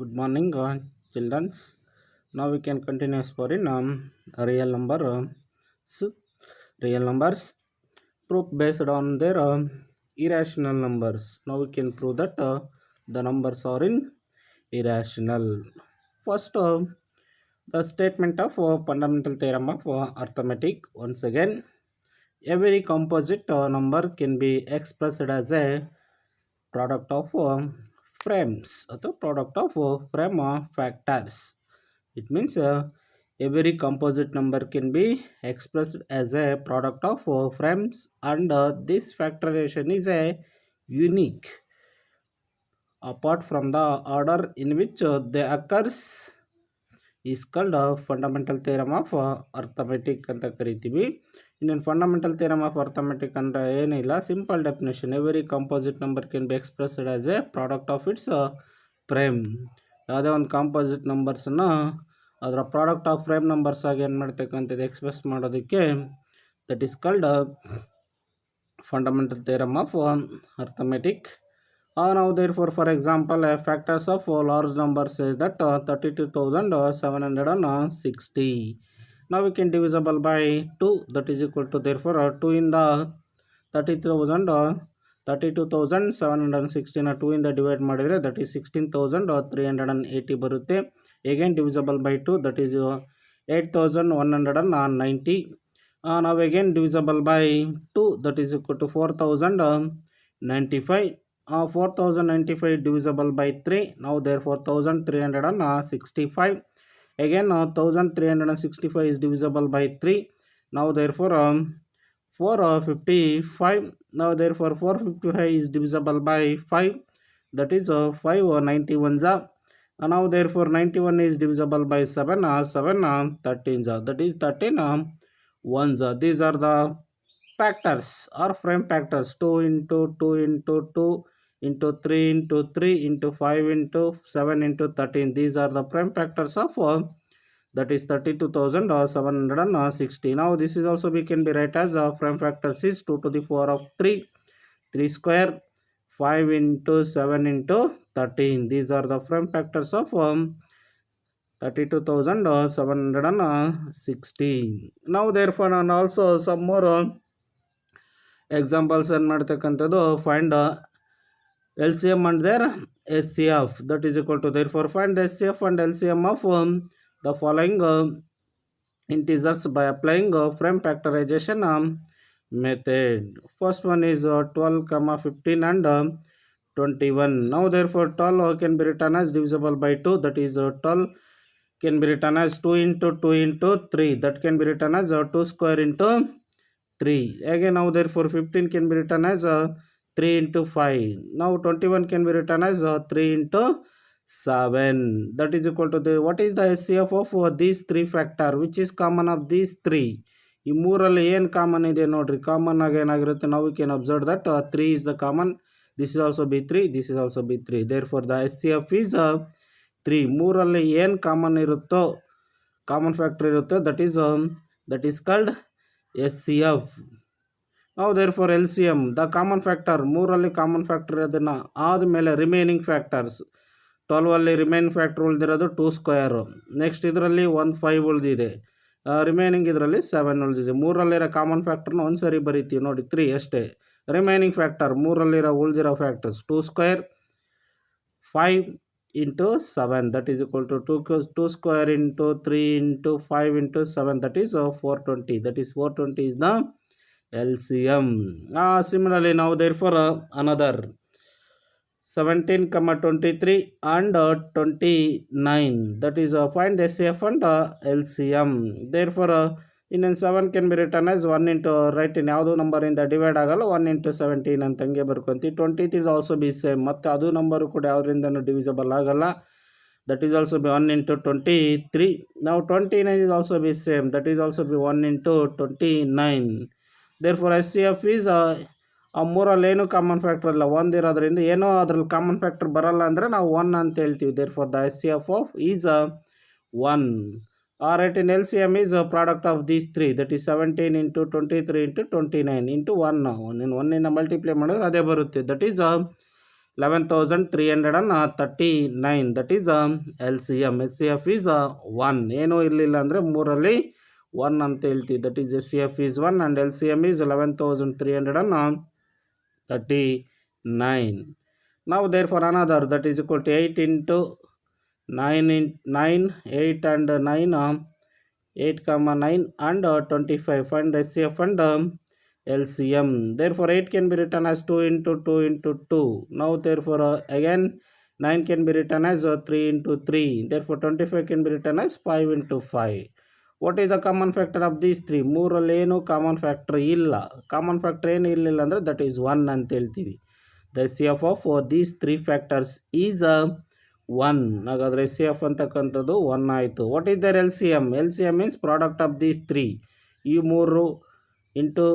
Good morning, children. Now we can continue exploring real number. So real numbers proof based on their irrational numbers. Now we can prove that the numbers are in irrational. First, the statement of fundamental theorem of arithmetic. Once again, every composite number can be expressed as a product of frames ಅಥವಾ product of frame factors. It means every composite number can be expressed as a product of frames, and this factorization is a unique apart from the order in which they occurs is called fundamental theorem of arithmetic ಅಂತ ಕರಿತೀವಿ. ಇನ್ನೊಂದು fundamental theorem of arithmetic ಅಂದರೆ ಏನಿಲ್ಲ, simple definition. Every composite number can be expressed as A product of it's frame. ಯಾವುದೇ ಒಂದು composite ನಂಬರ್ಸನ್ನು ಅದರ product of frame numbers ಆಗಿ ಏನು ಮಾಡ್ತಕ್ಕಂಥದ್ದು ಎಕ್ಸ್ಪ್ರೆಸ್ ಮಾಡೋದಕ್ಕೆ that is called fundamental theorem of arithmetic. Now therefore, for example, factors of large numbers is that 32,760. Now we can divisible by 2, that is equal to, therefore 2 in the 32,760 2 in the divide ಮಾಡಿದರೆ that is 16,380 ಬರುತ್ತೆ. Again divisible by 2, that is 8,190. Now again divisible by 2, that is equal to 4,095. 4,095 divisible by 3. Now therefore 1,365. Again 1,365 is divisible by 3. Now therefore 455. Now therefore 455 is divisible by 5. That is 591s. Now therefore 91 is divisible by 7. 7 13s. That is 13 ones. These are the factors or frame factors. 2 into 2 into 2 into 3 into 3 into 5 into 7 into 13. These are the prime factors of that is 32,760. Now this is also we can be write as prime factors is 2 to the power of 3, 3 square, 5 into 7 into 13. These are the prime factors of 32,760. Now therefore and also some more examples ಏನು ಮಾಡ್ತಕ್ಕಂಥದ್ದು find LCM and their SCF, that is equal to, therefore find the SCF and LCM of the following integers by applying frame factorization method. First one is 12, 15 and 21. Now therefore 12 can be written as divisible by 2, that is 12 can be written as 2 into 2 into 3, that can be written as 2 square into 3. Again now therefore 15 can be written as 3 into 5. Now 21 can be written as 3 into 7. That is equal to the, what is the SCF of these three factor, which is common of these three. ಈ ಮೂರಲ್ಲಿ ಏನು common ಇದೆ ನೋಡ್ರಿ, common ಆಗಿ ಏನಾಗಿರುತ್ತೆ, ನಾವು we can observe that 3 is the common. This is also B3, this is also B3. Therefore the SCF is 3. ಮೂರಲ್ಲಿ ಏನು ಕಾಮನ್ ಇರುತ್ತೋ, ಕಾಮನ್ ಫ್ಯಾಕ್ಟರ್ ಇರುತ್ತೋ that is called SCF. Now therefore LCM, the common factor, ಮೂರಲ್ಲಿ common factor ಅದನ್ನು ಆದಮೇಲೆ remaining factors 12 ಅಲ್ಲಿ remaining factor ಉಳಿದಿರೋದು 2 square. Next ಇದರಲ್ಲಿ 1 5 ಉಳಿದಿದೆ, ರಿಮೈನಿಂಗ್ ಇದರಲ್ಲಿ 7 ಉಳಿದಿದೆ. ಮೂರಲ್ಲಿರೋ ಕಾಮನ್ ಫ್ಯಾಕ್ಟರ್ನ ಒಂದು ಸರಿ ಬರೀತೀವಿ ನೋಡಿ, 3 ಅಷ್ಟೇ. ರಿಮೈನಿಂಗ್ ಫ್ಯಾಕ್ಟರ್ ಮೂರಲ್ಲಿರೋ ಉಳಿದಿರೋ factors 2 square 5 into 7, that is equal to 2 square into 3 into 5 into 7, that is 420. That is 420 is the LCM. Similarly now therefore another 17, 23 and 29, that is find SCF and LCM. Therefore in 7 can be written as 1 into, right, in ಯಾವುದು number ಇಂದ divide ಆಗಲ್ಲ, 1 into 17 ಅಂತ ಹಂಗೆ ಬರ್ಕೊಂತೀವಿ. 23 also be same, ಮತ್ತು ಅದು number ಕೂಡ ಯಾವುದರಿಂದನೂ divisible ಆಗಲ್ಲ, that is also be 1 into 23. Now 29 is also be same, that is also be 1 into 29. Therefore SCF is ಆ ಮೂರಲ್ಲಿ ಏನು ಕಾಮನ್ ಫ್ಯಾಕ್ಟರ್ ಇಲ್ಲ, ಒಂದಿರೋದ್ರಿಂದ ಏನೋ ಅದ್ರಲ್ಲಿ ಕಾಮನ್ ಫ್ಯಾಕ್ಟರ್ ಬರಲ್ಲ ಅಂದರೆ ನಾವು 1 ಅಂತ ಹೇಳ್ತೀವಿ. Therefore the SCF of is 1. Alright, in LCM is a product of these three, that is 17 into 23 into 29 into 1. 1 ಇಂದ ಮಲ್ಟಿಪ್ಲೈ ಮಾಡಿದ್ರೆ ಅದೇ ಬರುತ್ತೆ, that is 11,339. That is LCM. SCF is 1. ಏನೂ ಇರಲಿಲ್ಲ ಅಂದರೆ 3ರಲ್ಲಿ 1 ಅಂತ ಹೇಳ್ತೀವಿ. That is SCF is 1 and LCM is 11,339. Now therefore another, that is equal to 8 into 9 8 and 9 8, 9 and 25. Find the SCF and LCM. Therefore 8 can be written as 2 into 2 into 2. Now therefore again 9 can be written as 3 into 3. Therefore 25 can be written as 5 into 5. What is the common factor of these 3? ಮೂರಲ್ಲಿ ಏನು common factor ಇಲ್ಲ. Common factor ಏನು ಇರಲಿಲ್ಲ ಅಂದರೆ that is 1 ಅಂತ ಹೇಳ್ತೀವಿ. The SCF of these 3 factors is 1. ಹಾಗಾದರೆ SCF ಅಂತಕ್ಕಂಥದ್ದು 1 ಆಯಿತು. What is their LCM? LCM means product of these 3. ಈ 3 into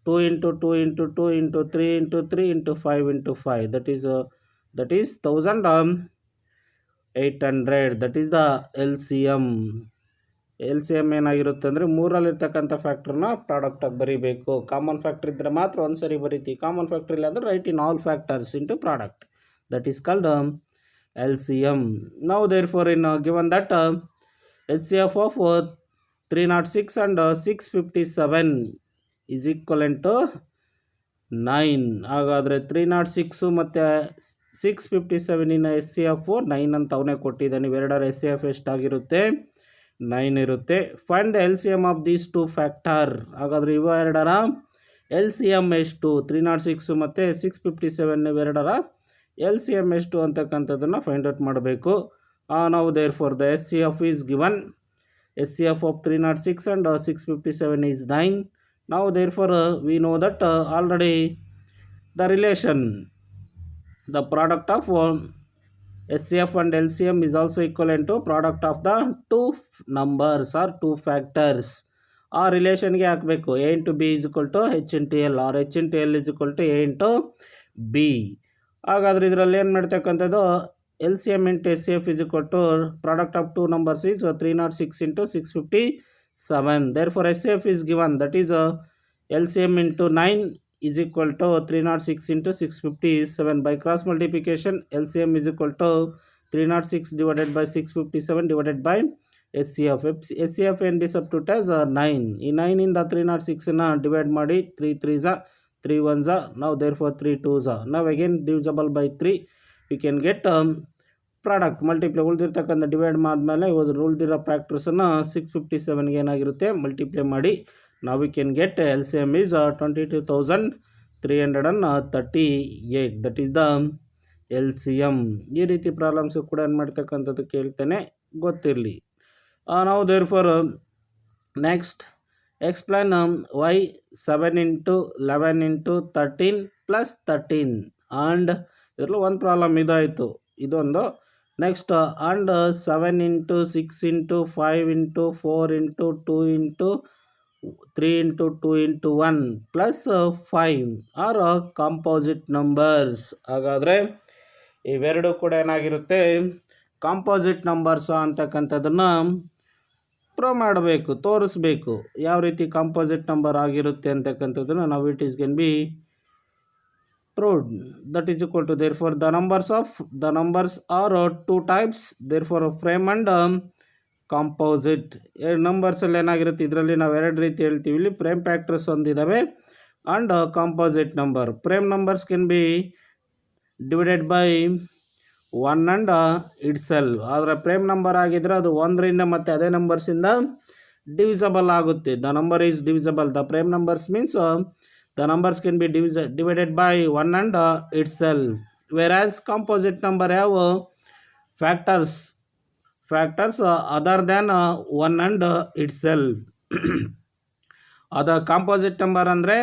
2 into 2 into 2 into 3 into 3 into 5 into 5. That is 1,800. That is the LCM. LCM ಏನಾಗಿರುತ್ತೆ ಅಂದರೆ 3ರಲ್ಲಿರ್ತಕ್ಕಂಥ ಫ್ಯಾಕ್ಟ್ರನ್ನ ಪ್ರಾಡಕ್ಟಾಗಿ ಬರೀಬೇಕು. Common factor ಇದ್ದರೆ ಮಾತ್ರ ಒಂದು ಸರಿ ಬರೀತೀವಿ. ಕಾಮನ್ ಫ್ಯಾಕ್ಟ್ರ್ ಇಲ್ಲ ಅಂದರೆ right in all factors into product. That is called LCM. Now therefore in given that SCF of 306 and 657 is equivalent to 9. ಹಾಗಾದರೆ 306 ಮತ್ತು 657 SCF 9 ಅಂತ ಅವನೇ ಕೊಟ್ಟಿದ್ದಾನೆ. ಇವೆರಡರ SCF ಎಷ್ಟಾಗಿರುತ್ತೆ? 9 ಇರುತ್ತೆ. Find the LCM of these 2 factor. ಹಾಗಾದರೆ ಇವೆರಡರ LCM ಎಷ್ಟು? 306 ಮತ್ತು 657 ಇವೆರಡರ LCM ಎಷ್ಟು ಅಂತಕ್ಕಂಥದ್ದನ್ನು ಫೈಂಡ್ ಔಟ್ ಮಾಡಬೇಕು. ನಾವು therefore the SCF is given. SCF of 306 and 657 is 9. Now therefore we know that already the relation, the product of SCF and LCM is also equivalent to product of the 2 numbers or 2 factors. ಆ ರಿಲೇಷನ್ಗೆ ಹಾಕಬೇಕು. A into B is equal to H into L or H into L is equal to A into B. ಹಾಗಾದರೆ ಇದರಲ್ಲಿ ಏನು ಮಾಡ್ತಕ್ಕಂಥದ್ದು? LCM into SCF is equal to product of 2 numbers is 306 into 657. Therefore SCF is given, that is LCM into 9 is equal to 306 into 657. By cross multiplication LCM is equal to 306 divided by 657 divided by SCF. SCF ಏನು ಡಿಸಬ್ಟ್ಯೂಟ್ as 9. ಈ 9 ಇಂದ 306ನ divide ಮಾಡಿ 3 3s 3 1s. ನಾವು therefore 3 2s. ನಾವು again divisible by 3. we can get product multiply. ಉಳಿದಿರ್ತಕ್ಕಂಥ divide ಮಾಡಿದ್ಮೇಲೆ ಉಳಿದಿರೋ ಫ್ಯಾಕ್ಟರ್ಸನ್ನು 657ಗೆ ಏನಾಗಿರುತ್ತೆ ಮಲ್ಟಿಪ್ಲೈ ಮಾಡಿ. ನಾವು we can get LCM is 22,338. That is the LCM. ಈ ರೀತಿ ಪ್ರಾಬ್ಲಮ್ಸು ಕೂಡ ಏನು ಮಾಡ್ತಕ್ಕಂಥದ್ದು ಕೇಳ್ತೇನೆ, ಗೊತ್ತಿರಲಿ. ನಾವು therefore next explain why 7 into 11 into 13 plus 13 and ಇದರಲ್ಲೂ ಒಂದು ಪ್ರಾಬ್ಲಮ್ ಇದಾಯಿತು, ಇದೊಂದು. Next and 7 into 6 into 5 into 4 into 2 into 3 into 2 into 1 plus 5 are composite numbers. ಹಾಗಾದರೆ ಇವೆರಡು ಕೂಡ ಏನಾಗಿರುತ್ತೆ ಕಾಂಪೋಸಿಟ್ ನಂಬರ್ಸ್ ಅಂತಕ್ಕಂಥದ್ದನ್ನು ಪ್ರೂವ್ ಮಾಡಬೇಕು, ತೋರಿಸ್ಬೇಕು. ಯಾವ ರೀತಿ ಕಾಂಪೋಸಿಟ್ ನಂಬರ್ ಆಗಿರುತ್ತೆ ಅಂತಕ್ಕಂಥದ್ದನ್ನು ನಾವು it is can be proved. That is equal to therefore the numbers are 2 types, therefore frame and composite. ನಂಬರ್ಸಲ್ಲಿ ಏನಾಗಿರುತ್ತೆ ಇದರಲ್ಲಿ ನಾವು ಎರಡು ರೀತಿ ಹೇಳ್ತೀವಿ. ಇಲ್ಲಿ ಫ್ರೇಮ್ ಫ್ಯಾಕ್ಟರ್ಸ್ ಒಂದಿದ್ದಾವೆ and composite number. Prime numbers can be divided by 1 and itself. ಆದರೆ ಫ್ರೇಮ್ ನಂಬರ್ ಆಗಿದ್ರೆ ಅದು 1ರಿಂದ ಮತ್ತು ಅದೇ ನಂಬರ್ಸಿಂದ ಡಿವಿಸಬಲ್ ಆಗುತ್ತೆ. The number is divisible. The prime numbers means the numbers can be divided by 1 and itself, whereas composite number have factors other than 1 and itself. ಅದು composite number ಅಂದರೆ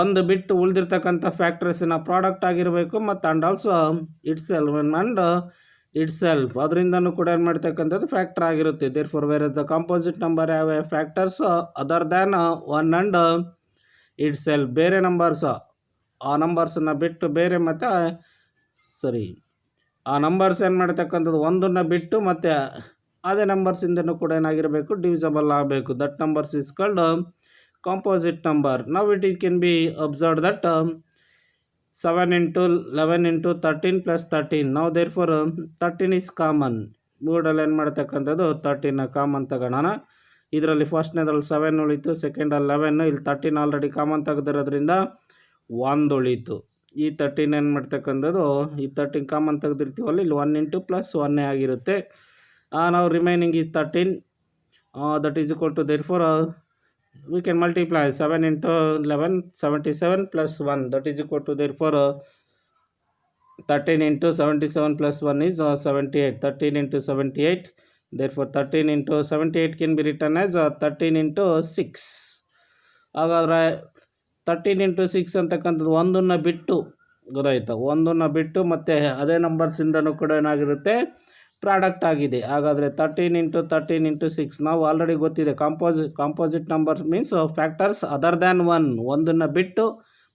ಒಂದು ಬಿಟ್ಟು ಉಳಿದಿರ್ತಕ್ಕಂಥ ಫ್ಯಾಕ್ಟರ್ಸಿನ ಪ್ರಾಡಕ್ಟ್ ಆಗಿರಬೇಕು ಮತ್ತು ಆ್ಯಂಡ್ ಆಲ್ಸೋ ಇಟ್ಸೆಲ್ಫ್ ಅದರಿಂದನೂ ಕೂಡ ಏನು ಮಾಡ್ತಕ್ಕಂಥದ್ದು factor ಆಗಿರುತ್ತೆ. therefore whereas the composite number have factors other than 1 and itself. ಬೇರೆ ನಂಬರ್ಸ್ ಆ ನಂಬರ್ಸನ್ನು ಬಿಟ್ಟು ಬೇರೆ ಮತ್ತು ಆ ನಂಬರ್ಸ್ ಏನು ಮಾಡ್ತಕ್ಕಂಥದ್ದು ಒಂದನ್ನು ಬಿಟ್ಟು ಮತ್ತು ಅದೇ ನಂಬರ್ಸಿಂದನೂ ಕೂಡ ಏನಾಗಿರಬೇಕು ಡಿವಿಸಬಲ್ ಆಗಬೇಕು. That numbers is called composite number. ನಾವು it can be observe that 7 into 11 into 13 plus 13. Now therefore 13 is common. ಮೂಡಲ್ಲಿ ಏನು ಮಾಡ್ತಕ್ಕಂಥದ್ದು 13 ಕಾಮನ್ ತಗೋಣ. ಇದರಲ್ಲಿ ಫಸ್ಟ್ನೇದ್ರಲ್ಲಿ 7 ಉಳಿತು, ಸೆಕೆಂಡಲ್ಲಿ 11, ಇಲ್ಲಿ 13 ಆಲ್ರೆಡಿ ಕಾಮನ್ ತೆಗೆದಿರೋದ್ರಿಂದ 1 ಉಳಿತು. ಈ 13 ಏನು ಮಾಡ್ತಕ್ಕಂಥದ್ದು, ಈ 13 ಕಾಮನ್ ತೆಗೆದಿರ್ತೀವಲ್ಲ, ಇಲ್ಲಿ 1 ಇಂಟು ಪ್ಲಸ್ 1 ಆಗಿರುತ್ತೆ. ನಾವು ರಿಮೈನಿಂಗ್ ಈ 13 that is equal to therefore we can multiply 7 into 11 77 plus 1 that is equal to therefore 13 into 77 plus 1 is 78. 13 into 78, therefore 13 into 78 can be written as 13 into 6. ಹಾಗಾದರೆ 13 into 6 ಅಂತಕ್ಕಂಥದ್ದು ಒಂದನ್ನು ಬಿಟ್ಟು ಗೊತ್ತಾಯ್ತಾ, ಒಂದನ್ನು ಬಿಟ್ಟು ಮತ್ತು ಅದೇ ನಂಬರ್ಸಿಂದನೂ ಕೂಡ ಏನಾಗಿರುತ್ತೆ, ಪ್ರಾಡಕ್ಟ್ ಆಗಿದೆ. ಹಾಗಾದರೆ 13 into 13 into 6 ನಾವು ಆಲ್ರೆಡಿ ಗೊತ್ತಿದೆ, composite numbers means factors other than 1, ಒಂದನ್ನು ಬಿಟ್ಟು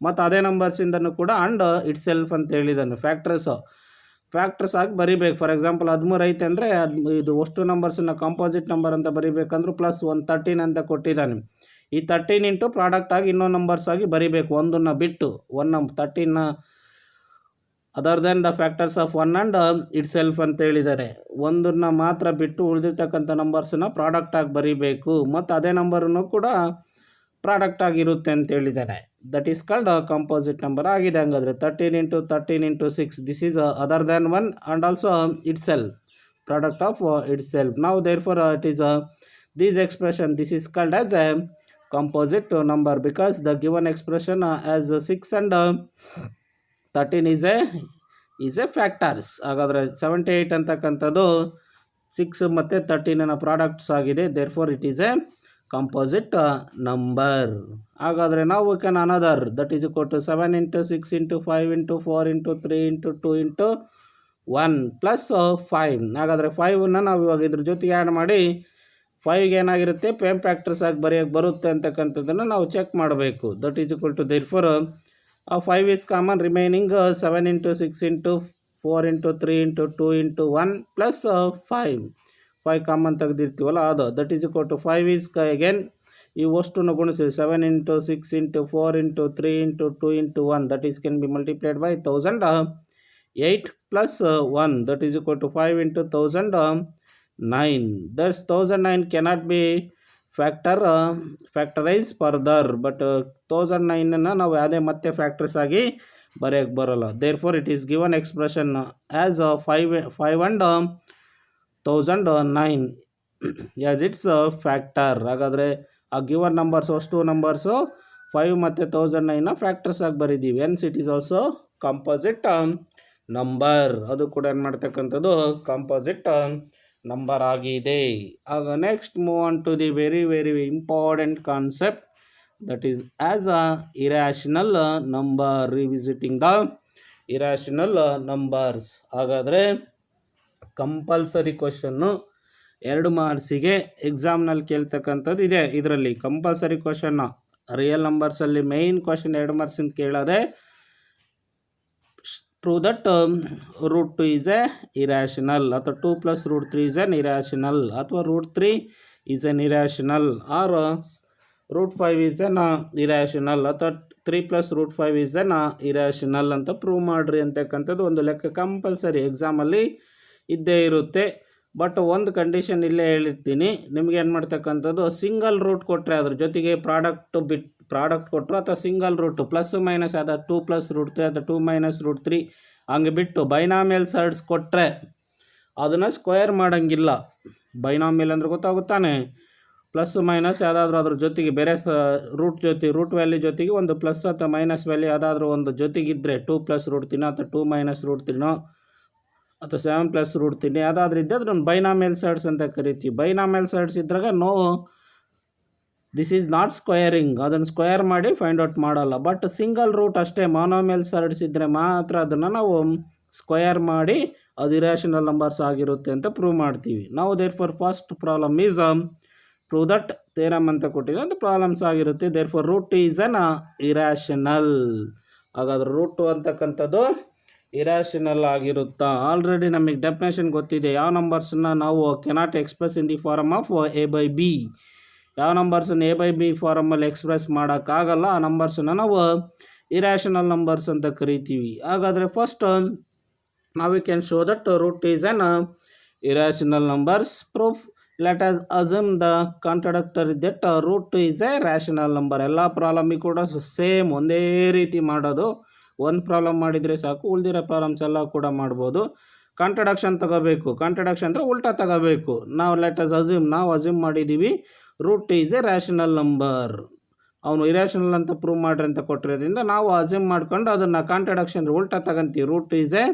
ಮತ್ತು ಅದೇ ನಂಬರ್ಸಿಂದನೂ ಕೂಡ ಅಂಡ್ ಇಟ್ ಸೆಲ್ಫ್ ಅಂತ ಹೇಳಿದ್ದಾನೆ. ಫ್ಯಾಕ್ಟರ್ಸ್ ಆಗಿ ಬರೀಬೇಕು. ಫಾರ್ ಎಕ್ಸಾಂಪಲ್ 13 ಐತೆ ಅಂದರೆ ಇದು ಅಷ್ಟು ನಂಬರ್ಸನ್ನು ಕಾಂಪೋಸಿಟ್ ನಂಬರ್ ಅಂತ ಬರೀಬೇಕಂದ್ರೆ ಪ್ಲಸ್ 13 ಅಂತ ಕೊಟ್ಟಿದ್ದಾನೆ. ಈ 13 ಇಂಟು ಪ್ರಾಡಕ್ಟ್ ಆಗಿ ಇನ್ನೂ ನಂಬರ್ಸ್ ಆಗಿ ಬರೀಬೇಕು, ಒಂದನ್ನು ಬಿಟ್ಟು. 13 other then the factors of 1 and itself ಅಂತ ಹೇಳಿದ್ದಾರೆ. ಒಂದನ್ನು ಮಾತ್ರ ಬಿಟ್ಟು ಉಳಿದಿರ್ತಕ್ಕಂಥ ನಂಬರ್ಸನ್ನ ಪ್ರಾಡಕ್ಟ್ ಆಗಿ ಬರೀಬೇಕು ಮತ್ತು ಅದೇ ನಂಬರನ್ನು ಕೂಡ ಪ್ರಾಡಕ್ಟ್ ಆಗಿರುತ್ತೆ ಅಂತ ಹೇಳಿದ್ದಾರೆ. That is called composite number ಆಗಿದೆ. ಹಂಗಾದರೆ 13 into 13 into 6 this is other than 1 and also itself, product of itself. ನಾವು therefore it is this expression this is called as a composite number because the given expression as 6 and 13 is a factors. ಹಾಗಾದರೆ 78 ಅಂತಕ್ಕಂಥದ್ದು 6 ಮತ್ತು 13ನ products ಆಗಿದೆ. Therefore it is a composite number. ಹಾಗಾದರೆ ನಾವು can another that is equal to 7 into 6 into 5 into 4 into 3 into 2 into 1 plus 5. ಹಾಗಾದರೆ 5ನ್ನು ನಾವು ಇವಾಗ ಇದ್ರ ಜೊತೆಗೆ ಆ್ಯಡ್ ಮಾಡಿ 5ಗೆ ಏನಾಗಿರುತ್ತೆ, ಪೇಮ್ ಫ್ಯಾಕ್ಟರ್ಸ್ ಆಗಿ ಬರೆಯೋಕ್ಕೆ ಬರುತ್ತೆ ಅಂತಕ್ಕಂಥದ್ದನ್ನು ನಾವು ಚೆಕ್ ಮಾಡಬೇಕು. That is equal to therefore 5 is common, remaining 7 into 6 into 4 into 3 into 2 into 1 plus 5 common ತೆಗೆದಿರ್ತೀವಲ್ಲ ಅದು. That is equal to 5 is again ಈ ವಸ್ತುನ ಗುಣಿಸಿ 7 into 6 into 4 into 3 into 2 into 1 that is can be multiplied by 1008 plus 1 that is equal to 5 into 1009. Thus 1009 cannot be factorise further, but 1009 ನಾವು ಯಾವುದೇ ಮತ್ತೆ ಫ್ಯಾಕ್ಟರ್ಸ್ ಆಗಿ ಬರೆಯೋಕ್ಕೆ ಬರೋಲ್ಲ. Therefore it is given expression as 5 and 1009 as its factor. ಹಾಗಾದರೆ ಆ given numbers ಅಷ್ಟು ನಂಬರ್ಸು 5 ಮತ್ತು 1009 ಫ್ಯಾಕ್ಟರ್ಸ್ ಆಗಿ ಬರೀತೀವಿ. Hence it is also composite number. ಅದು ಕೂಡ ಏನು ಮಾಡ್ತಕ್ಕಂಥದ್ದು ಕಂಪೋಸಿಟ್ ನಂಬರ್ ಆಗಿದೆ. ಆಗ next move on to the very important concept that is as a irrational number, revisiting the irrational numbers. ಹಾಗಾದರೆ ಕಂಪಲ್ಸರಿ ಕ್ವಶನ್ನು 2 ಮಾರ್ಕ್ಸಿಗೆ ಎಕ್ಸಾಮ್ನಲ್ಲಿ ಕೇಳ್ತಕ್ಕಂಥದ್ದು ಇದೆ. ಇದರಲ್ಲಿ ಕಂಪಲ್ಸರಿ ಕ್ವಶನ್ನ ರಿಯಲ್ ನಂಬರ್ಸಲ್ಲಿ ಮೇಯ್ನ್ ಕ್ವಶನ್ 2 ಮಾರ್ಕ್ಸಿಂದ ಕೇಳೋದೆ prove that root 2 is a irrational, ಅಥವಾ 2 plus root 3 is an irrational, ಅಥವಾ root 3 is an irrational, or root 5 is an irrational, ಅಥವಾ 3 plus root 5 is an irrational ಅಂತ ಪ್ರೂವ್ ಮಾಡಿರಿ ಅಂತಕ್ಕಂಥದ್ದು ಒಂದು ಲೆಕ್ಕ ಕಂಪಲ್ಸರಿ ಎಕ್ಸಾಮಲ್ಲಿ ಇದ್ದೇ ಇರುತ್ತೆ. ಬಟ್ ಒಂದು ಕಂಡೀಷನ್ ಇಲ್ಲೇ ಹೇಳಿರ್ತೀನಿ, ನಿಮ್ಗೆ ಏನು ಮಾಡ್ತಕ್ಕಂಥದ್ದು ಸಿಂಗಲ್ ರೂಟ್ ಕೊಟ್ಟರೆ ಅದ್ರ ಜೊತೆಗೆ ಪ್ರಾಡಕ್ಟ್ ಕೊಟ್ಟರು ಅಥವಾ ಸಿಂಗಲ್ ರೂಟು ಪ್ಲಸ್ ಮೈನಸ್ ಅದ 2 plus root 3 ಅಥವಾ 2 minus root 3 ಹಂಗೆ ಬಿಟ್ಟು ಬೈನಾಮಿಯಲ್ ಸರ್ಡ್ಸ್ ಕೊಟ್ಟರೆ ಅದನ್ನು ಸ್ಕ್ವೇರ್ ಮಾಡೋಂಗಿಲ್ಲ. ಬೈನಾಮಿಯಲ್ ಅಂದರೆ ಗೊತ್ತಾಗುತ್ತಾನೆ, ಪ್ಲಸ್ ಮೈನಸ್ ಯಾವುದಾದ್ರೂ ಅದ್ರ ಜೊತೆಗೆ ಬೇರೆ ರೂಟ್ ವ್ಯಾಲ್ಯೂ ಜೊತೆಗೆ ಒಂದು ಪ್ಲಸ್ ಅಥವಾ ಮೈನಸ್ ವ್ಯಾಲ್ಯೂ ಯಾವುದಾದ್ರೂ ಒಂದು ಜೊತೆಗಿದ್ದರೆ 2 plus root 3 ಅಥವಾ 2 minus root 3 ಅಥವಾ 7 plus root 3 ಯಾವುದಾದ್ರೂ ಇದ್ದರೆ ಅದನ್ನು ಬೈನಾಮಿಯಲ್ ಸರ್ಡ್ಸ್ ಅಂತ ಕರಿತೀವಿ. ಬೈನಾಮಿಯಲ್ ಸರ್ಡ್ಸ್ ಇದ್ದಾಗ no this is not squaring, ಅದನ್ನು ಸ್ಕ್ವೇರ್ ಮಾಡಿ ಫೈಂಡ್ ಔಟ್ ಮಾಡಲ್ಲ. ಬಟ್ ಸಿಂಗಲ್ ರೂಟ್ ಅಷ್ಟೇ ಮೊನೋಮಿಯಲ್ ಸರ್ಡ್ಸ್ ಇದ್ದರೆ ಮಾತ್ರ ಅದನ್ನು ನಾವು ಸ್ಕ್ವೇರ್ ಮಾಡಿ ಅದು ಇರ್ಯಾಷನಲ್ ನಂಬರ್ಸ್ ಆಗಿರುತ್ತೆ ಅಂತ ಪ್ರೂವ್ ಮಾಡ್ತೀವಿ. ನಾವು therefore first problem is prove that theorem ಅಂತ ಕೊಟ್ಟಿದೆ, ಅದು ಪ್ರಾಬ್ಲಮ್ಸ್ ಆಗಿರುತ್ತೆ. Therefore root is an irrational. ಹಾಗಾದ್ರೆ ರೂಟ್ ಅಂತಕ್ಕಂಥದ್ದು ಇರ್ಯಾಷನಲ್ ಆಗಿರುತ್ತಾ? ಆಲ್ರೆಡಿ ನಮಗೆ ಡೆಫಿನೇಷನ್ ಗೊತ್ತಿದೆ. ಯಾವ ನಂಬರ್ಸನ್ನ ನಾವು cannot express in the form of a/b, ಯಾವ ನಂಬರ್ಸನ್ನು a/b ಫಾರಮಲ್ಲಿ ಎಕ್ಸ್ಪ್ರೆಸ್ ಮಾಡೋಕ್ಕಾಗಲ್ಲ ಆ ನಂಬರ್ಸನ್ನು ನಾವು ಇರ್ಯಾಷನಲ್ ನಂಬರ್ಸ್ ಅಂತ ಕರಿತೀವಿ. ಹಾಗಾದರೆ ಫಸ್ಟ್ ನಾವು we can show that root is an irrational numbers. Proof: let us assume the contradictory that root is a rational number. ಎಲ್ಲ ಪ್ರಾಬ್ಲಮಿಗೆ ಕೂಡ ಸೇಮ್ ಒಂದೇ ರೀತಿ ಮಾಡೋದು. ಒಂದು ಪ್ರಾಬ್ಲಮ್ ಮಾಡಿದರೆ ಸಾಕು, ಉಳಿದಿರೋ ಪ್ರಾಬ್ಲಮ್ಸ್ ಎಲ್ಲ ಕೂಡ ಮಾಡ್ಬೋದು. ಕಾಂಟ್ರಡಕ್ಷನ್ ತಗೋಬೇಕು. ಕಾಂಟ್ರಡಕ್ಷನ್ ಅಂದರೆ ಉಲ್ಟಾ ತಗೋಬೇಕು. ನಾವು ಲೆಟ್ ಅಸ್ ಅಸ್ಯೂಮ್, ನಾವು ಅಸ್ಯೂಮ್ ಮಾಡಿದ್ದೀವಿ root is a rational number. ಅವನು ಇರ್ಯಾಷನಲ್ ಅಂತ ಪ್ರೂವ್ ಮಾಡ್ರಿ ಅಂತ ಕೊಟ್ಟಿರೋದ್ರಿಂದ ನಾವು ಅಸ್ಯೂಮ್ ಮಾಡ್ಕೊಂಡು ಅದನ್ನು ಕಾಂಟ್ರಡಕ್ಷನ್ ಉಲ್ಟಾ ತಗೊಂತೀವಿ. Root is a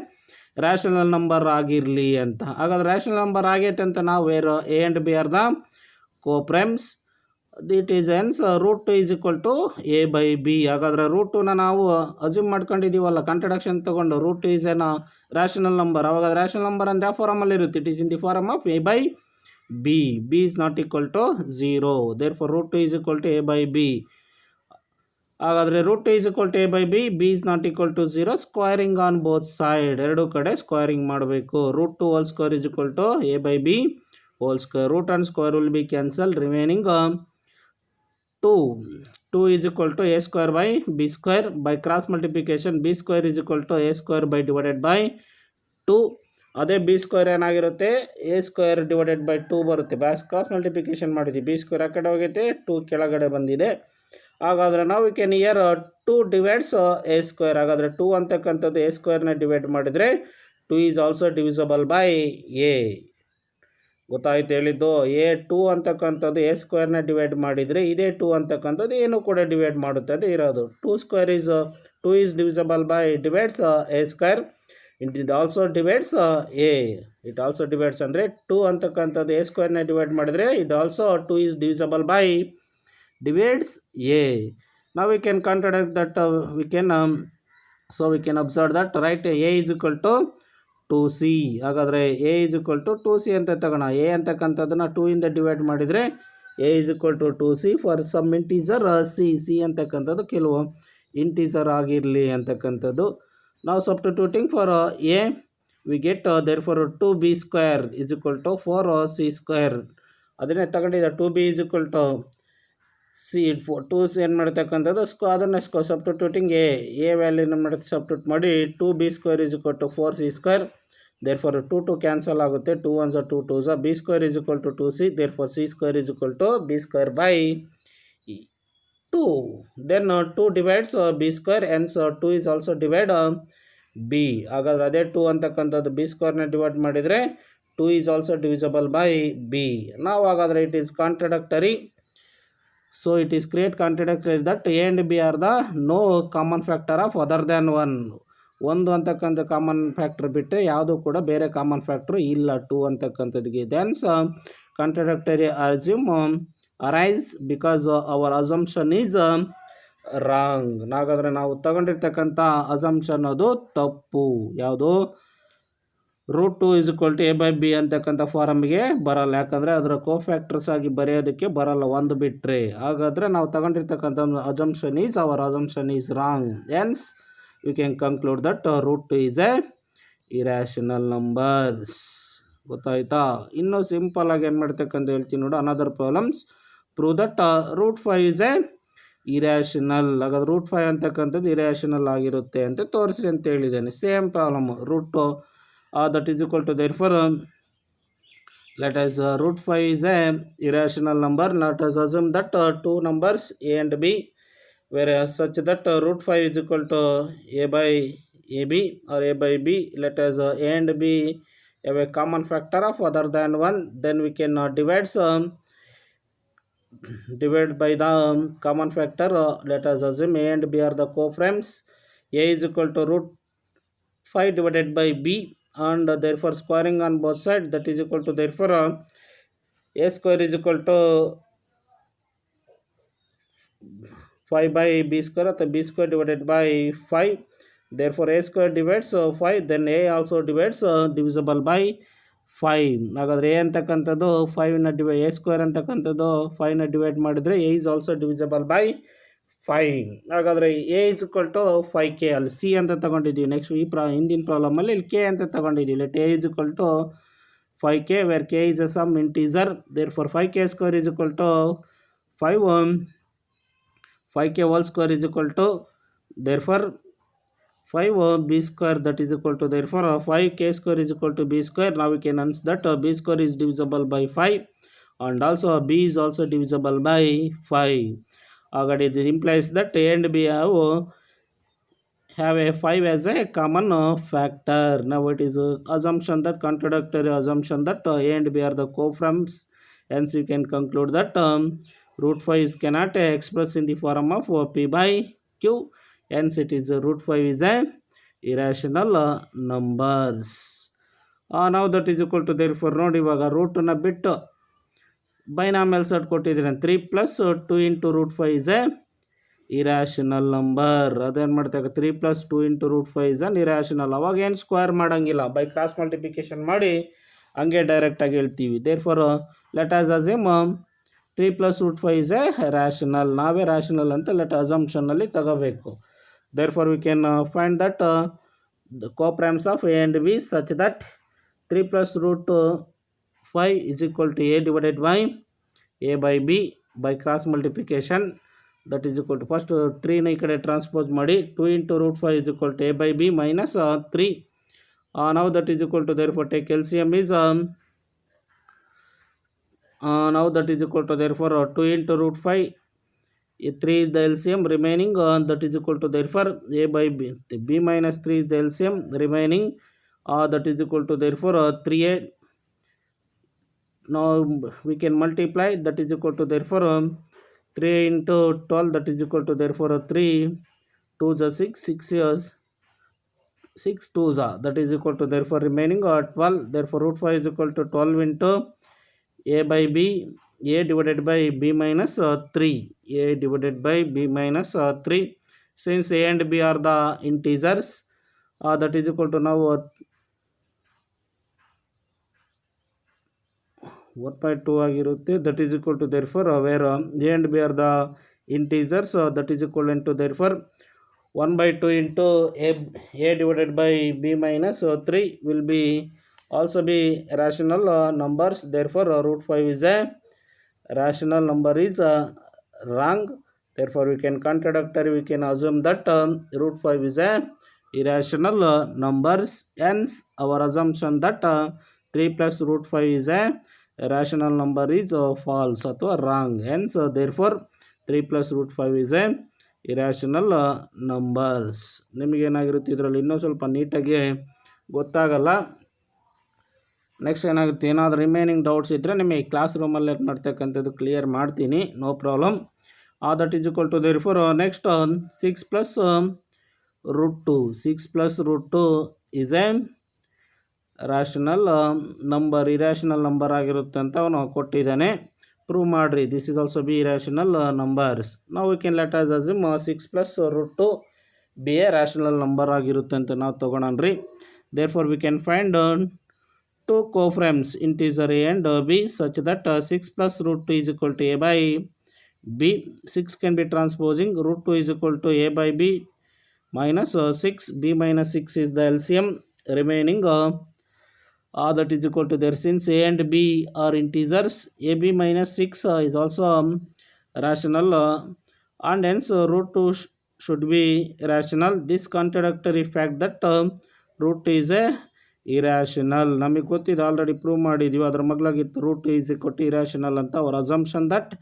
rational number ಆಗಿರಲಿ ಅಂತ. ಹಾಗಾದ್ರೆ ರ್ಯಾಷನಲ್ ನಂಬರ್ ಆಗೈತೆ ಅಂತ ನಾವು where a and b are the coprimes. It is hence root is equal to a by b. ಹಾಗಾದರೆ ರೂಟನ್ನ ನಾವು ಅಸ್ಯೂಮ್ ಮಾಡ್ಕೊಂಡಿದ್ದೀವಲ್ಲ ಕಾಂಟ್ರಡಕ್ಷನ್ ತೊಗೊಂಡು, root is an rational number. ಅವಾಗ ರ್ಯಾಷನಲ್ ನಂಬರ್ ಅಂದರೆ ಯಾವ ಫಾರಮಲ್ಲಿ ಇರುತ್ತೆ? It is in the form of a by b. B is not equal to 0. Therefore root is equal to a by b. ಹಾಗಾದರೆ root is equal to a by b, b is not equal to 0. Squaring on both side, ಎರಡೂ ಕಡೆ squaring ಮಾಡಬೇಕು. Root 2 whole square is equal to a by b whole square. Root and square will be cancel, remaining 2 is equal to A square by B square. By cross multiplication B square is equal to A square by divided by 2. ಅದೇ B square ಏನಾಗಿರುತ್ತೆ? A square divided by 2 ಬರುತ್ತೆ. Cross multiplication ಮಾಡಿದ್ವಿ, B square ಆ ಕಡೆ ಹೋಗೈತೆ, 2 ಕೆಳಗಡೆ ಬಂದಿದೆ. ಹಾಗಾದರೆ ನಾವು we can here 2 divides A square. ಹಾಗಾದರೆ 2 ಅಂತಕ್ಕಂಥದ್ದು ಎ ಸ್ಕ್ವೇರ್ನ ಡಿವೈಡ್ ಮಾಡಿದರೆ 2 is also divisible by A. ಗೊತ್ತಾಯ್ತು ಹೇಳಿದ್ದು? ಎ 2 ಅಂತಕ್ಕಂಥದ್ದು ಎ ಸ್ಕ್ವೇರ್ನ ಡಿವೈಡ್ ಮಾಡಿದರೆ ಇದೇ 2 ಅಂತಕ್ಕಂಥದ್ದು ಏನು ಕೂಡ ಡಿವೈಡ್ ಮಾಡುತ್ತದೆ ಇರೋದು. 2 is divisible by divides A square. It also divides A. It also divides ಅಂದರೆ 2 ಅಂತಕ್ಕಂಥದ್ದು ಎ ಸ್ಕ್ವೇರ್ನ ಡಿವೈಡ್ ಮಾಡಿದರೆ it also 2 is divisible by divides a. Now we can contradict that, we can observe that, right? A is equal to 2c. ಹಾಗಾದರೆ a is equal to 2c ಅಂತ ತಗೋಣ. a ಅಂತಕ್ಕಂಥದ್ದನ್ನು 2 ಇಂದ divide ಮಾಡಿದರೆ a is equal to 2c for some integer c ಅಂತಕ್ಕಂಥದ್ದು ಕೆಲವು integer ಆಗಿರಲಿ ಅಂತಕ್ಕಂಥದ್ದು. ನಾವು substituting for a we get therefore 2b square is equal to 4c square. ಅದನ್ನೇ ತಗೊಂಡಿದ್ದ 2b is equal to C 2 ಏನು ಮಾಡ್ತಕ್ಕಂಥದ್ದು ಅದನ್ನು ಸಬ್ಸ್ಟಿಟ್ಯೂಟಿಂಗ್ ಎ ವ್ಯಾಲ್ಯೂನ ಮಾಡುತ್ತೆ ಸಬ್ಸ್ಟಿಟ್ಯೂಟ್ ಮಾಡಿ 2b square is equal to 4c square. Therefore 2 cancel ಆಗುತ್ತೆ, 2 1 2 2 b square is equal to 2c. Therefore c square is equal to b square by 2. Then 2 divides b square, hence 2 is also divide b. ಹಾಗಾದರೆ ಅದೇ 2 ಅಂತಕ್ಕಂಥದ್ದು b ಸ್ಕ್ವೇರ್ನ divide ಮಾಡಿದರೆ 2 is also divisible by b. ನಾವು ಹಾಗಾದರೆ it is contradictory. So it is create contradictory that a and b are the no common factor of other than 1. ಒಂದು ಅಂತಕ್ಕಂಥ common factor ಬಿಟ್ಟರೆ ಯಾವುದೂ ಕೂಡ ಬೇರೆ ಕಾಮನ್ ಫ್ಯಾಕ್ಟ್ರು ಇಲ್ಲ 2 ಅಂತಕ್ಕಂಥದ್ದಿಗೆ. Hence contradictory assume arise because our assumption is wrong. ಹಾಗಾದರೆ ನಾವು ತಗೊಂಡಿರ್ತಕ್ಕಂಥ ಅಸಂಪ್ಷನ್ ಅದು ತಪ್ಪು. ಯಾವುದು? Root 2 is equal to a by b ಅಂತಕ್ಕಂಥ ಫಾರಮ್ಗೆ ಬರಲ್ಲ, ಯಾಕಂದರೆ ಅದರ ಕೋಫ್ಯಾಕ್ಟರ್ಸ್ ಆಗಿ ಬರೆಯೋದಕ್ಕೆ ಬರಲ್ಲ ಒಂದು ಬಿಟ್ಟರೆ. ಹಾಗಾದರೆ ನಾವು ತಗೊಂಡಿರ್ತಕ್ಕಂಥ assumption is our assumption is wrong. Hence you can conclude that root 2 is a irrational numbers. ಗೊತ್ತಾಯ್ತಾ? ಇನ್ನೂ ಸಿಂಪಲ್ಲಾಗಿ ಏನು ಮಾಡ್ತಕ್ಕಂತ ಹೇಳ್ತೀನಿ ನೋಡು. Another problems prove that root 5 is a irrational. ಹಾಗಾದ್ರೆ ರೂಟ್ 5 ಅಂತಕ್ಕಂಥದ್ದು ಇರ್ಯಾಷನಲ್ ಆಗಿರುತ್ತೆ ಅಂತ ತೋರಿಸಿ ಅಂತ ಹೇಳಿದ್ದೇನೆ. Same problem root that is equal to, therefore let us root 5 is a irrational number. Let us assume that 2 numbers a and b where such that root 5 is equal to a by ab or a by b. Let us a and b have a common factor of other than 1. Then we can divide by the common factor. Let us assume a and b are the co-frames. A is equal to root 5 divided by b, and therefore squaring on both sides, that is equal to, therefore a square is equal to 5 by b square, or b square divided by 5. Therefore a square divides 5, then a also divides divisible by 5. ಹಾಗಾದರೆ a ಅಂತಕ್ಕಂಥದ್ದು 5ನ a square ಅಂತಕ್ಕಂಥದ್ದು 5ನ divide ಮಾಡಿದರೆ a is also divisible by 5. ಹಾಗಾದರೆ a is equal to 5k. ಅಲ್ಲಿ C ಅಂತ ತಗೊಂಡಿದ್ದೀವಿ. Next ಹಿಂದಿನ ಪ್ರಾಬ್ಲಮಲ್ಲಿ ಇಲ್ಲಿ ಕೆ ಅಂತ ತಗೊಂಡಿದ್ದೀವಿ. Let a is equal to 5k where k is a some integer. Therefore 5k square is equal to 5k whole square is equal to Therefore 5 b square, that is equal to, therefore 5 k square is equal to b square. Now we can answer that b square is divisible by 5 and also b is also divisible by 5. It implies that a and b have a 5 as a common factor. Now it is assumption, that contradictory assumption, that a and b are the coforms. Hence you can conclude that root 5 is cannot express in the form of p by q. Hence it is root 5 is a irrational numbers. Now that is equal to, therefore ನೋಡಿ ಇವಾಗ ರೂಟನ್ನು ಬಿಟ್ಟು binomial set ಕೊಟ್ಟಿದ್ದೀನಿ. 3 + 2 × root 5 is a irrational number. ಅದೇನು ಮಾಡ್ತಾರೆ, 3 + 2 × root 5 is an irrational. ಅವಾಗ ಏನು square ಮಾಡೋಂಗಿಲ್ಲ, by cross multiplication ಮಾಡಿ ಹಂಗೆ ಡೈರೆಕ್ಟಾಗಿ ಹೇಳ್ತೀವಿ. Therefore let us assume 3 + root 5 is a rational. ನಾವೇ ರ್ಯಾಷನಲ್ ಅಂತ ಲೆಟ್ ಅಸಂಪ್ಷನ್ನಲ್ಲಿ ತಗೋಬೇಕು. Therefore we can find that the coprimes of a and b such that 3 + root 5 is equal to a divided by a by b by cross multiplication. That is equal to, first 3 ನ ಈ ಕಡೆ transpose ಮಾಡಿ 2 × root 5 is equal to a by b minus 3. Now that is equal to, therefore take LCM is now that is equal to, therefore 2 × root 5, 3 is the LCM remaining, that is equal to, therefore a by b, b minus 3 is the LCM remaining, that is equal to, therefore 3a. Now we can multiply, that is equal to, therefore 3 × 12, that is equal to, therefore 3 2s are 6, 6 years 6 2s are, that is equal to, therefore remaining 12. Therefore root 5 is equal to 12 into a by b, a divided by b minus 3, a divided by b minus 3. Since a and b are the integers, that is equal to, now 1.2 ಆಗಿರುತ್ತೆ. that is equal to, therefore where a and b are the integers, that is equal to, therefore 1/2 into a divided by b minus 3 will be also be rational numbers. Therefore root 5 is a rational number is wrong. Therefore we can contradictory, we can assume that root 5 is a irrational numbers. Hence our assumption that 3 + root 5 is a rational number is false ಅಥವಾ wrong. Hence therefore 3 + root 5 is a irrational numbers. ನಿಮಗೇನಾಗಿರುತ್ತೆ ಇದರಲ್ಲಿ ಇನ್ನೂ ಸ್ವಲ್ಪ ನೀಟಾಗಿ ಗೊತ್ತಾಗಲ್ಲ. Next ಏನಾಗುತ್ತೆ, ಏನಾದರೂ remaining doubts ಇದ್ದರೆ ನಿಮಗೆ ಕ್ಲಾಸ್ ರೂಮಲ್ಲಿ ಮಾಡ್ತಕ್ಕಂಥದ್ದು ಕ್ಲಿಯರ್ ಮಾಡ್ತೀನಿ, no problem. That is equal to, therefore next 6 + root 2, 6 + root 2 is a rational number, irrational number ಆಗಿರುತ್ತೆ ಅಂತ ಅವನು ಕೊಟ್ಟಿದ್ದಾನೆ. ಪ್ರೂವ್ ಮಾಡಿರಿ, this is also b irrational numbers. ನಾವು we can let us assume 6 + root 2 b a rational number ಆಗಿರುತ್ತೆ ಅಂತ ನಾವು ತೊಗೊಳನ್ರಿ. Therefore we can find 2 coframes integer a and b such that 6 + root 2 is equal to a by b. 6 can be transposing, root 2 is equal to a by b minus 6, b minus 6 is the LCM remaining, that is equal to, there since a and b are integers, ab minus 6 is also rational, and hence root 2 should be rational. This contradictory fact that root 2 is a irrational ನಮಗೆ ಗೊತ್ತಿದೆ, already prove ಮಾಡಿದ್ದೀವಿ. ಅದರ ಮಗ್ಲಾಗಿತ್ತು root is equal to irrational ಅಂತ. ಅವರ assumption that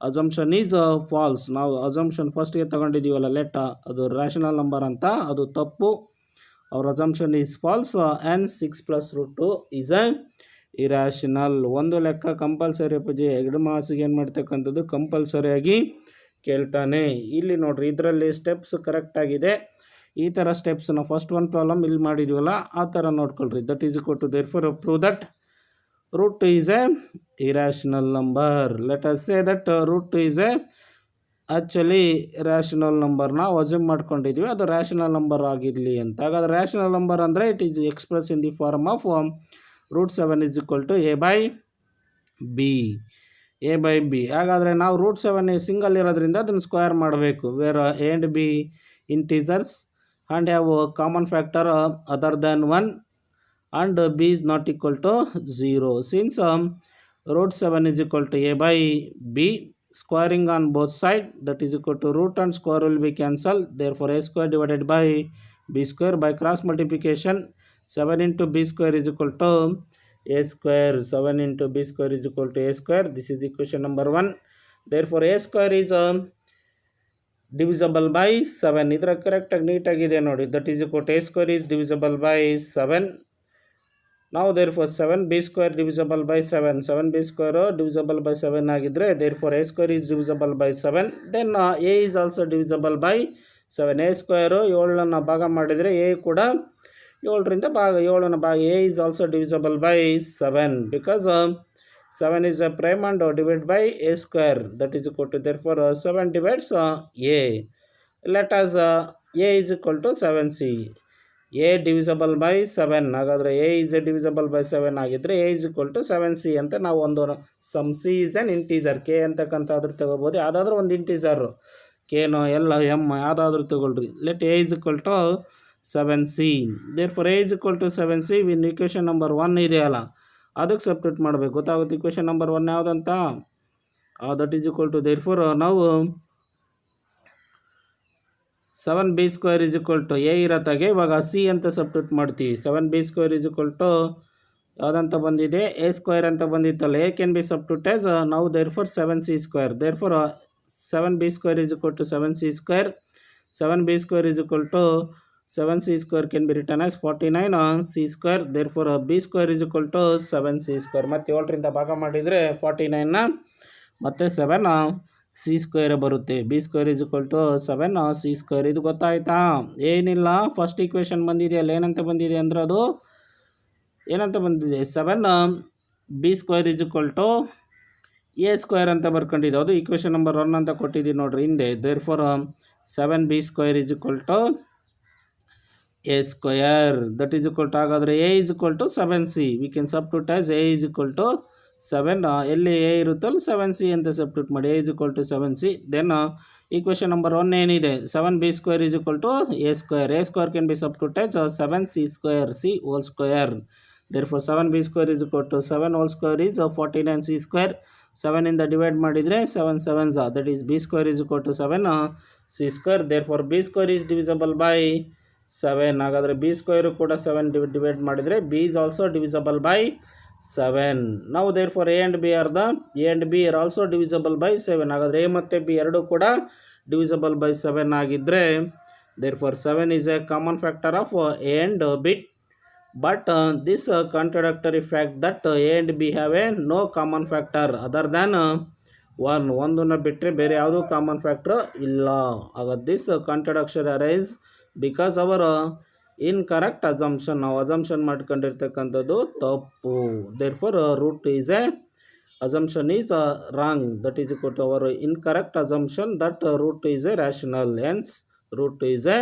assumption is false. ನಾವು assumption ಫಸ್ಟ್ಗೆ ತಗೊಂಡಿದ್ದೀವಲ್ಲ ಲೆಟ್, ಅದು ರ್ಯಾಷನಲ್ ನಂಬರ್ ಅಂತ, ಅದು ತಪ್ಪು. ಅವರ assumption is false. And 6 + root 2 is a irrational. ಒಂದು ಲೆಕ್ಕ ಕಂಪಲ್ಸರಿ ಅಪ್ಪಾಜಿ, ಎರಡು ಮಾಸಿಗೆ ಏನು ಮಾಡ್ತಕ್ಕಂಥದ್ದು ಕಂಪಲ್ಸರಿಯಾಗಿ ಕೇಳ್ತಾನೆ. ಇಲ್ಲಿ ನೋಡಿರಿ, ಇದರಲ್ಲಿ ಸ್ಟೆಪ್ಸ್ ಕರೆಕ್ಟಾಗಿದೆ. ಈ ಥರ ಸ್ಟೆಪ್ಸನ್ನ ಫಸ್ಟ್ ಒಂದು ಪ್ರಾಬ್ಲಮ್ ಇಲ್ಲಿ ಮಾಡಿದ್ದೀವಲ್ಲ ಆ ಥರ ನೋಡ್ಕೊಳ್ರಿ. That is equal to, therefore prove that root 2 is a irrational number. Let us say that root 2 is a actually rational number ನಾವು ಅಸ್ಯೂಮ್ ಮಾಡ್ಕೊಂಡಿದ್ದೀವಿ, ಅದು ರ್ಯಾಷನಲ್ ನಂಬರ್ ಆಗಿರಲಿ ಅಂತ. ಹಾಗಾದ್ರೆ ರ್ಯಾಷನಲ್ ನಂಬರ್ ಅಂದರೆ it is express in the form of root 7 is equal to a by b, a by b. ಹಾಗಾದರೆ ನಾವು root 7 single ಇರೋದ್ರಿಂದ ಅದನ್ನು ಸ್ಕ್ವೇರ್ ಮಾಡಬೇಕು. Where a and b integers and have a common factor other than 1 and b is not equal to 0. Since root 7 is equal to a by b, squaring on both sides, that is equal to root and square will be cancelled. Therefore a square divided by b square. By cross multiplication, 7 into b square is equal to a square. 7 into b square is equal to a square. This is equation number 1. Therefore a square is divisible by 7. ಇದರ ಕರೆಕ್ಟಾಗಿ ನೀಟಾಗಿದೆ ನೋಡಿ. That is equal to a square is divisible by 7. Now therefore 7b square divisible by 7. 7b square divisible by 7 ಆಗಿದ್ರೆ therefore a square is divisible by 7. Then a is also divisible by 7. a square 7ನ ಭಾಗ ಮಾಡಿದರೆ a ಕೂಡ 7ರಿಂದ ಭಾಗ 7ನ ಭಾಗ a is also divisible by 7 because 7 is a prime and divided by a square, that is equal to therefore 7 divides a. Let us a is equal to 7c. a divisible by 7 ಹಾಗಾದರೆ a is divisible by 7 ಆಗಿದ್ದರೆ a is equal to 7c ಅಂತ ನಾವು ಒಂದು ಸಮ್ c is an integer, k ಅಂತಕ್ಕಂಥಾದ್ರೂ ತಗೋಬೋದು. ಯಾವುದಾದ್ರೂ ಒಂದು ಇಂಟೀಜರು ಕೇನೋ ಎಲ್ಲ ಎಮ್ ಯಾವುದಾದ್ರೂ ತಗೊಳ್ರಿ. Let a is equal to 7c. therefore a is equal to 7c in equation number 1 ಇದೆಯಲ್ಲ ಅದಕ್ಕೆ ಸಬ್ಸ್ಟಿಟ್ಯೂಟ್ ಮಾಡಬೇಕು. ಗೊತ್ತಾಗುತ್ತೆ ಇಕ್ವೇಷನ್ ನಂಬರ್ 1 ಯಾವುದಂತ. That is equal to therefore ನಾವು 7b square is equal to a ಇರತ್ತಾಗೆ ಇವಾಗ c ಅಂತ ಸಬ್ಸ್ಟಿಟ್ಯೂಟ್ ಮಾಡ್ತೀವಿ. 7b square is equal to ಯಾವುದಂತ ಬಂದಿದೆ a square ಅಂತ ಬಂದಿತ್ತಲ್ಲ. a can be substituted as ನಾವು therefore 7c square. therefore 7b square is equal to 7c square. 7b square is equal to 7c square can be written as 49c square. therefore b square is equal to 7c square. ಮತ್ತು 7ರಿಂದ ಭಾಗ ಮಾಡಿದರೆ 49ನ ಮತ್ತು 7 C square ಬರುತ್ತೆ. B square is equal to 7 C square. ಇದು ಗೊತ್ತಾಯ್ತಾ? ಏನಿಲ್ಲ, first equation ಬಂದಿದೆಯಲ್ಲ ಏನಂತ ಬಂದಿದೆ ಅಂದರೆ ಅದು ಏನಂತ ಬಂದಿದೆ 7 B square is equal to A square ಅಂತ ಬರ್ಕೊಂಡಿದೆ. ಅದು ಈಕ್ವೇಷನ್ ನಂಬರ್ 1 ಅಂತ ಕೊಟ್ಟಿದ್ದೀವಿ ನೋಡ್ರಿ ಹಿಂದೆ. Therefore 7b square is equal to A square. That is equal to ಹಾಗಾದರೆ a is equal to 7c. We can substitute as a is equal to 7. ಎಲ್ಲಿ a ಇರುತ್ತಲ್ಲ 7c ಅಂತ ಸಬ್ಸ್ಟಿಟ್ಯೂಟ್ ಮಾಡಿ. A is equal to 7c. Then equation number 1 ಏನಿದೆ 7b square is equal to A square. A square can be substitute as 7c square c whole square. Therefore 7b square is equal to 7 whole square is 49c square. 7ಇಂದ divide ಮಾಡಿದರೆ 7 7s that is b square is equal to 7c square. Therefore b square is divisible by 7. ಹಾಗಾದರೆ b square ಕೂಡ 7 divide ಮಾಡಿದರೆ b is also divisible by 7. ನಾವು therefore a and b are also divisible by 7. ಹಾಗಾದರೆ a ಮತ್ತು b ಎರಡೂ ಕೂಡ divisible by 7 ಆಗಿದ್ದರೆ therefore 7 is a common factor of a and b. But this contradictory fact that a and b have a no common factor other than 1. ಒಂದನ್ನು ಬಿಟ್ಟರೆ ಬೇರೆ ಯಾವುದೂ common factor ಇಲ್ಲ. ಹಾಗಾದ್ರೆ this contradiction arise because our incorrect assumption. ನಾವು assumption ಮಾಡ್ಕೊಂಡಿರ್ತಕ್ಕಂಥದ್ದು ತಪ್ಪು. Therefore root is a assumption is wrong. That is equal to our incorrect assumption that root is a rational. Hence root is a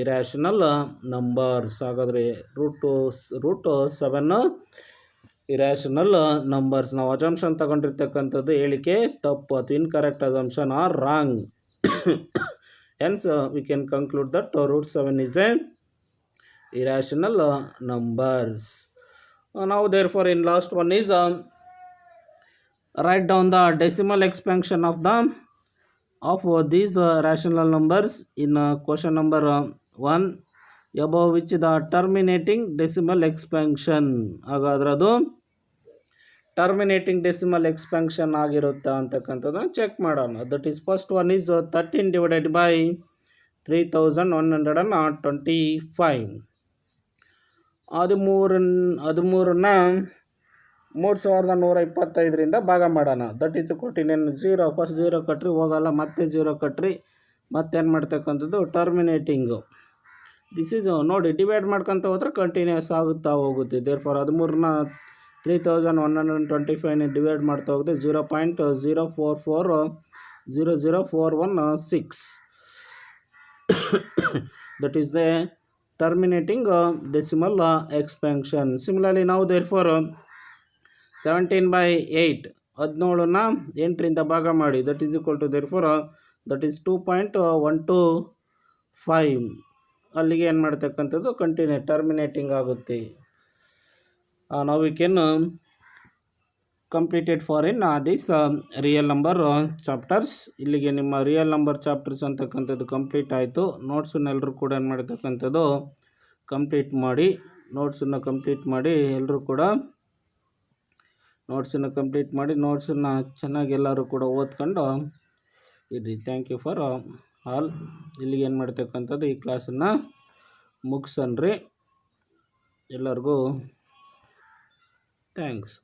irrational numbers. ಹಾಗಾದರೆ root 7 irrational numbers. ನಾವು assumption ತಗೊಂಡಿರ್ತಕ್ಕಂಥದ್ದು ಹೇಳಿಕೆ ತಪ್ಪು. ಅದು incorrect assumption are wrong. Hence we can conclude that root 7 is a irrational numbers. Now therefore in last one is write down the decimal expansion of these rational numbers in question number 1 above which the terminating decimal expansion. ಹಾಗಾದ್ರೆ ಅದು terminating decimal expansion ಆಗಿರುತ್ತಾ ಅಂತಕ್ಕಂಥದ್ದನ್ನು check ಮಾಡೋಣ. That is first one is 13 divided by 3125. 13ನ 3125ರಿಂದ ಭಾಗ ಮಾಡೋಣ. That is ಕೊಟ್ಟಿನೇನು 0. ಫಸ್ಟ್ 0 ಕಟ್ರಿ ಹೋಗಲ್ಲ, ಮತ್ತೆ 0 ಕಟ್ರಿ, ಮತ್ತೇನು ಮಾಡ್ತಕ್ಕಂಥದ್ದು ಟರ್ಮಿನೇಟಿಂಗು. ದಿಸ್ ಈಸ್ ನೋಡಿ ಡಿವೈಡ್ ಮಾಡ್ಕೊತ ಹೋದ್ರೆ ಕಂಟಿನ್ಯೂಸ್ ಆಗುತ್ತಾ ಹೋಗುತ್ತೆ. ದೇರ್ಫಾರ್ 13ನ 3125ನ ಡಿವೈಡ್ ಮಾಡ್ತಾ ಹೋಗುತ್ತೆ 0.04400416. That is the terminating decimal expansion. Similarly now therefore 17/8 17ನ 8ರಿಂದ ಭಾಗ ಮಾಡಿ. That is equal to therefore that is 2.125. ಅಲ್ಲಿಗೆ ಏನು ಮಾಡ್ತಕ್ಕಂಥದ್ದು ಕಂಟಿನ್ಯೂ ಟರ್ಮಿನೇಟಿಂಗ್ ಆಗುತ್ತೆ. ನಾವು we can completed for in this real number chapters. ಇಲ್ಲಿಗೆ ನಿಮ್ಮ ರಿಯಲ್ ನಂಬರ್ ಚಾಪ್ಟರ್ಸ್ ಅಂತಕ್ಕಂಥದ್ದು ಕಂಪ್ಲೀಟ್ ಆಯಿತು. ನೋಟ್ಸನ್ನ ಎಲ್ಲರೂ ಕೂಡ ಏನು ಮಾಡಿರ್ತಕ್ಕಂಥದ್ದು ಕಂಪ್ಲೀಟ್ ಮಾಡಿ, ನೋಟ್ಸನ್ನು ಕಂಪ್ಲೀಟ್ ಮಾಡಿ ಎಲ್ಲರೂ ಕೂಡ ನೋಟ್ಸನ್ನು ಚೆನ್ನಾಗಿ ಎಲ್ಲರೂ ಕೂಡ ಓದ್ಕೊಂಡು ಇರಿ. Thank you for all. ಇಲ್ಲಿಗೆ ಏನು ಮಾಡ್ತಕ್ಕಂಥದ್ದು ಈ ಕ್ಲಾಸನ್ನು ಮುಗಿಸನ್ರಿ. ಎಲ್ಲರಿಗೂ ಥ್ಯಾಂಕ್ಸ್.